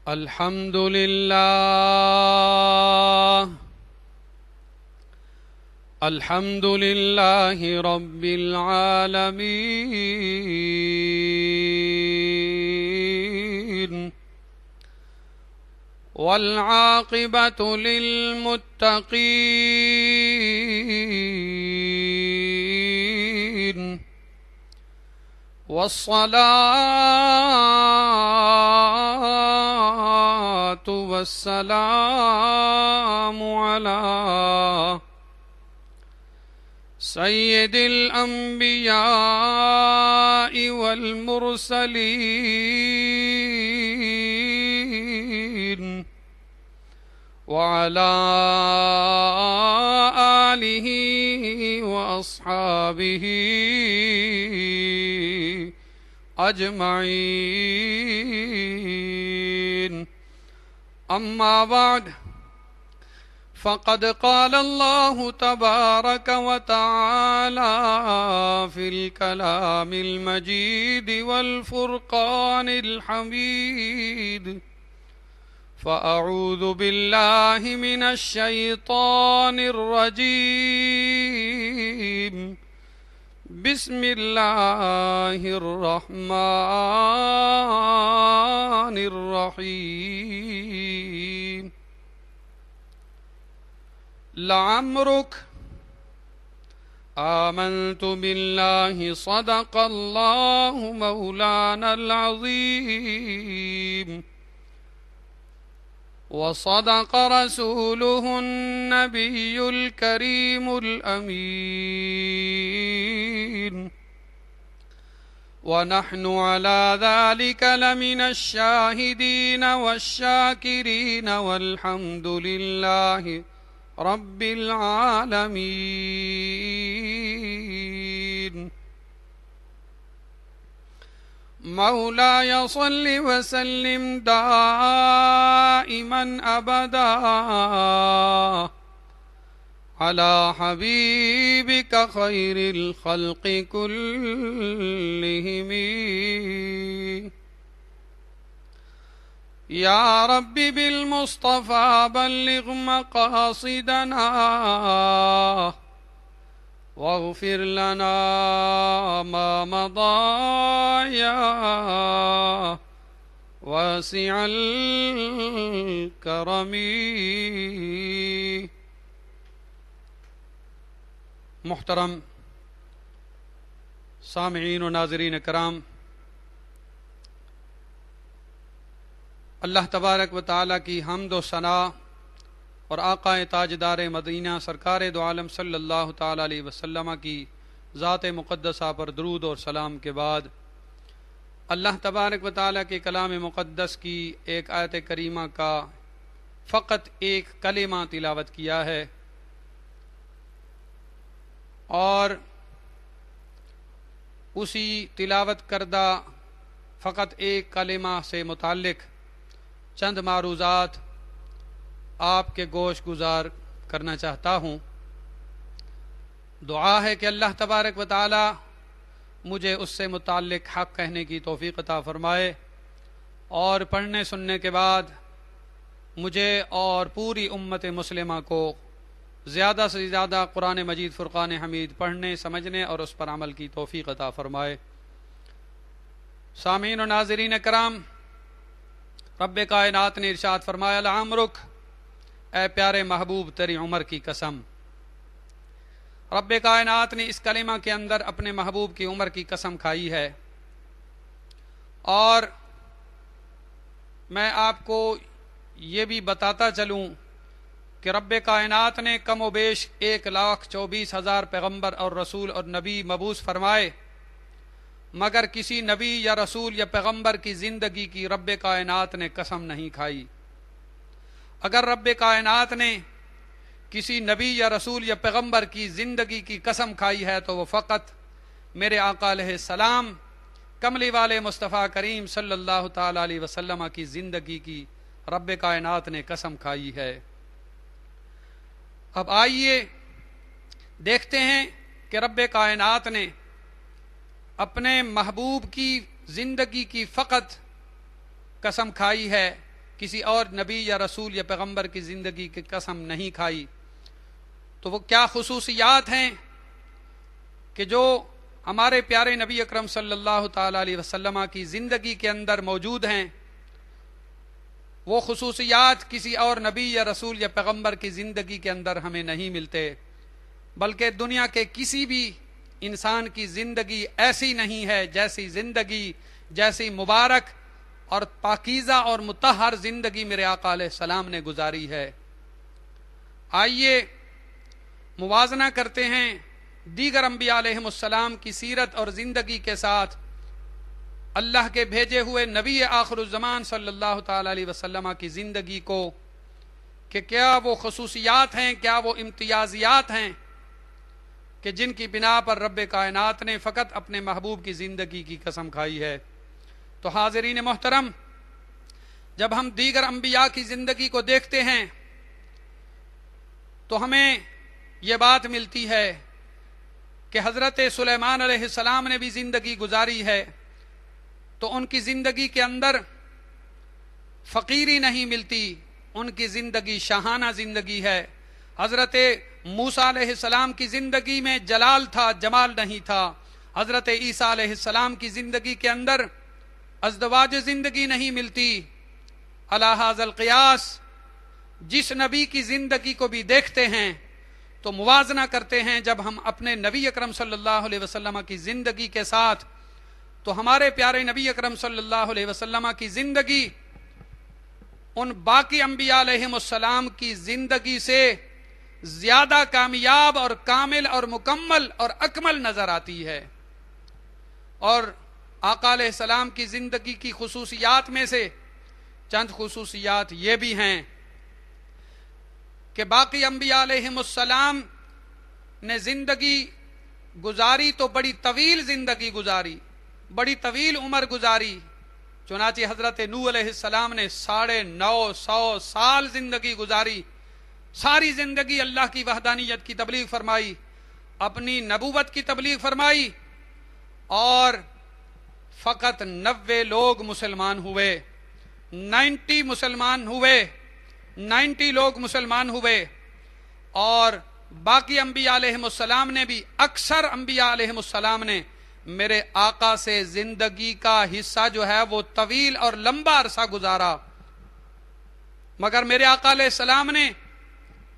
الحمد لله الحمد لله رب العالمين والعاقبة للمتقين والصلاة والسلام على سيد الأنبياء والمرسلين وعلى آله وأصحابه أجمعين. أما بعد، فقد قال الله تبارك وتعالى في الكلام المجيد والفرقان الحميد: فأعوذ بالله من الشيطان الرجيم. بسم الله الرحمن الرحيم. لعمرك آمنت بالله صدق الله مولانا العظيم وصدق رسوله النبي الكريم الأمين، ونحن على ذلك لمن الشاهدين والشاكرين، والحمد لله رب العالمين. مولاي صل وسلم دائما أبدا على حبيبك خير الخلق كلهم. يا رب بالمصطفى بلغ مقاصدنا واغفر لنا ما مضى يا واسع الكرم. محترم سامعین و ناظرین کرام، اللہ تبارک و تعالیٰ کی حمد و ثنا اور آقا تاجدار مدینہ سرکار دو عالم صلی اللہ تعالیٰ علیہ وسلم کی ذات مقدسہ پر درود اور سلام کے بعد، اللہ تبارک و تعالیٰ کے کلام مقدس کی ایک آیت کریمہ کا فقط ایک کلمہ تلاوت کیا ہے، اور اسی تلاوت کردہ فقط ایک کلمہ سے متعلق چند معروضات آپ کے گوش گزار کرنا چاہتا ہوں۔ دعا ہے کہ اللہ تبارک و تعالی مجھے اس سے متعلق حق کہنے کی توفیق عطا فرمائے، اور پڑھنے سننے کے بعد مجھے اور پوری امت مسلمہ کو زیادہ سے زیادہ قرآن مجید فرقان حمید پڑھنے، سمجھنے اور اس پر عمل کی توفیق عطا فرمائے۔ سامعین و ناظرین کرام، رب کائنات نے ارشاد فرمایا: لعمرک، اے پیارے محبوب تیری عمر کی قسم۔ رب کائنات نے اس کلمہ کے اندر اپنے محبوب کی عمر کی قسم کھائی ہے، اور میں آپ کو یہ بھی بتاتا چلوں کہ رب کائنات نے کم و بیش 1,24,000 پیغمبر اور رسول اور نبی مبعوث فرمائے، مگر کسی نبی یا رسول یا پیغمبر کی زندگی کی رب کائنات نے قسم نہیں کھائی۔ اگر رب کائنات نے کسی نبی یا رسول یا پیغمبر کی زندگی کی قسم کھائی ہے تو وہ فقط میرے آقا علیہ السلام کملی والے مصطفیٰ کریم صلی اللہ تعالی علیہ وسلم کی زندگی کی رب کائنات نے قسم کھائی ہے۔ اب آئیے دیکھتے ہیں کہ رب کائنات نے اپنے محبوب کی زندگی کی فقط قسم کھائی ہے کسی اور نبی یا رسول یا پیغمبر کی زندگی کی قسم نہیں کھائی۔ تو وہ کیا خصوصیات ہیں کہ جو ہمارے پیارے نبی اکرم صلی اللہ تعالی علیہ وسلم کی زندگی کے اندر موجود ہیں؟ وہ خصوصیات کسی اور نبی یا رسول یا پیغمبر کی زندگی کے اندر ہمیں نہیں ملتے، بلکہ دنیا کے کسی بھی انسان کی زندگی ایسی نہیں ہے جیسی زندگی، جیسی مبارک اور پاکیزہ اور مطہر زندگی میرے آقا علیہ السلام نے گزاری ہے۔ آئیے موازنہ کرتے ہیں دیگر انبیاء علیہم السلام کی سیرت اور زندگی کے ساتھ اللہ کے بھیجے ہوئے نبی آخر الزمان صلی اللہ تعالی علیہ وسلم کی زندگی کو، کہ کیا وہ خصوصیات ہیں، کیا وہ امتیازیات ہیں کہ جن کی بنا پر رب کائنات نے فقط اپنے محبوب کی زندگی کی قسم کھائی ہے۔ تو حاضرین محترم، جب ہم دیگر انبیاء کی زندگی کو دیکھتے ہیں تو ہمیں یہ بات ملتی ہے کہ حضرت سلیمان علیہ السلام نے بھی زندگی گزاری ہے، تو ان کی زندگی کے اندر فقیری نہیں ملتی، ان کی زندگی شاہانہ زندگی ہے۔ حضرت موسیٰ علیہ السلام کی زندگی میں جلال تھا، جمال نہیں تھا۔ حضرت عیسیٰ علیہ السلام کی زندگی کے اندر ازدواج زندگی نہیں ملتی۔ علی ھذا القیاس جس نبی کی زندگی کو بھی دیکھتے ہیں تو موازنہ کرتے ہیں جب ہم اپنے نبی اکرم صلی اللہ علیہ وسلم کی زندگی کے ساتھ، تو ہمارے پیارے نبی اکرم صلی اللہ علیہ وسلم کی زندگی ان باقی انبیاء علیہم السلام کی زندگی سے زیادہ کامیاب اور کامل اور مکمل اور اکمل نظر آتی ہے۔ اور آقا علیہ السلام کی زندگی کی خصوصیات میں سے چند خصوصیات یہ بھی ہیں کہ باقی انبیاء علیہم السلام نے زندگی گزاری تو بڑی طویل زندگی گزاری، بڑی طویل عمر گزاری۔ چنانچہ حضرت نوح علیہ السلام نے 950 سال زندگی گزاری، ساری زندگی اللہ کی وحدانیت کی تبلیغ فرمائی، اپنی نبوت کی تبلیغ فرمائی، اور فقط 90 لوگ مسلمان ہوئے، 90 مسلمان ہوئے، 90 لوگ مسلمان ہوئے۔ اور باقی انبیاء علیہم السلام نے بھی، اکثر انبیاء علیہم السلام نے میرے آقا سے زندگی کا حصہ جو ہے وہ طویل اور لمبا عرصہ گزارا، مگر میرے آقا علیہ السلام نے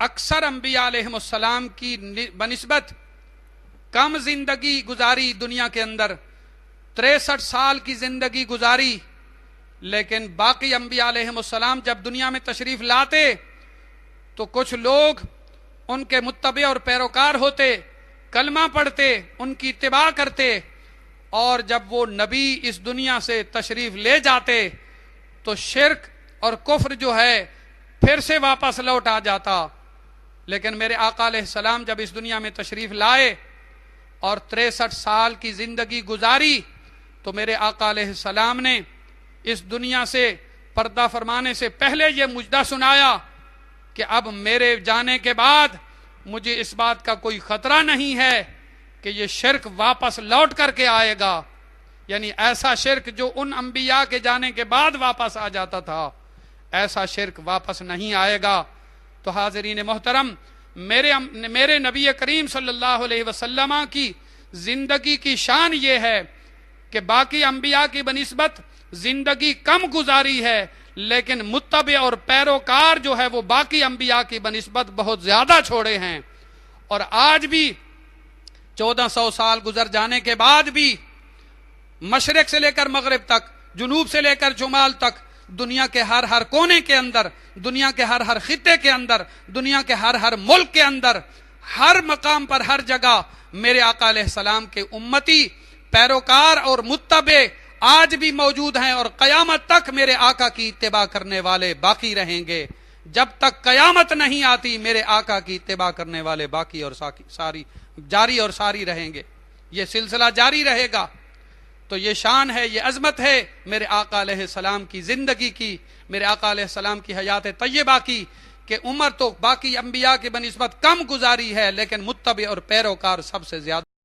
اکثر انبیاء علیہم السلام کی بنسبت کم زندگی گزاری دنیا کے اندر، 63 سال کی زندگی گزاری۔ لیکن باقی انبیاء علیہم السلام جب دنیا میں تشریف لاتے تو کچھ لوگ ان کے متبع اور پیروکار ہوتے، کلمہ پڑھتے، ان کی اتباع کرتے، اور جب وہ نبی اس دنیا سے تشریف لے جاتے تو شرک اور کفر جو ہے پھر سے واپس لوٹ آ جاتا۔ لیکن میرے آقا علیہ السلام جب اس دنیا میں تشریف لائے اور 63 سال کی زندگی گزاری، تو میرے آقا علیہ السلام نے اس دنیا سے پردہ فرمانے سے پہلے یہ مجدہ سنایا کہ اب میرے جانے کے بعد مجھے اس بات کا کوئی خطرہ نہیں ہے کہ یہ شرک واپس لوٹ کر کے آئے گا، یعنی ایسا شرک جو ان انبیاء کے جانے کے بعد واپس آ جاتا تھا، ایسا شرک واپس نہیں آئے گا۔ تو حاضرین محترم، میرے نبی کریم صلی اللہ علیہ وسلم کی زندگی کی شان یہ ہے کہ باقی انبیاء کی بنسبت زندگی کم گزاری ہے، لیکن متبع اور پیروکار جو ہے وہ باقی انبیاء کی بنسبت بہت زیادہ چھوڑے ہیں۔ اور آج بھی 1400 سال گزر جانے کے بعد بھی مشرق سے لے کر مغرب تک، جنوب سے لے کر شمال تک، دنیا کے ہر کونے کے اندر، دنیا کے ہر خطے کے اندر، دنیا کے ہر ملک کے اندر، ہر مقام پر، ہر جگہ میرے آقا علیہ السلام کے امتی، پیروکار اور متبع آج بھی موجود ہیں، اور قیامت تک میرے آقا کی اتباع کرنے والے باقی رہیں گے۔ جب تک قیامت نہیں آتی میرے آقا کی اتباع کرنے والے باقی اور ساری جاری اور ساری رہیں گے، یہ سلسلہ جاری رہے گا۔ تو یہ شان ہے، یہ عظمت ہے میرے آقا علیہ السلام کی زندگی کی، میرے آقا علیہ السلام کی حیات طیبہ کی، کہ عمر تو باقی انبیاء کی بنسبت کم گزاری ہے، لیکن متبع اور پیروکار سب سے زیادہ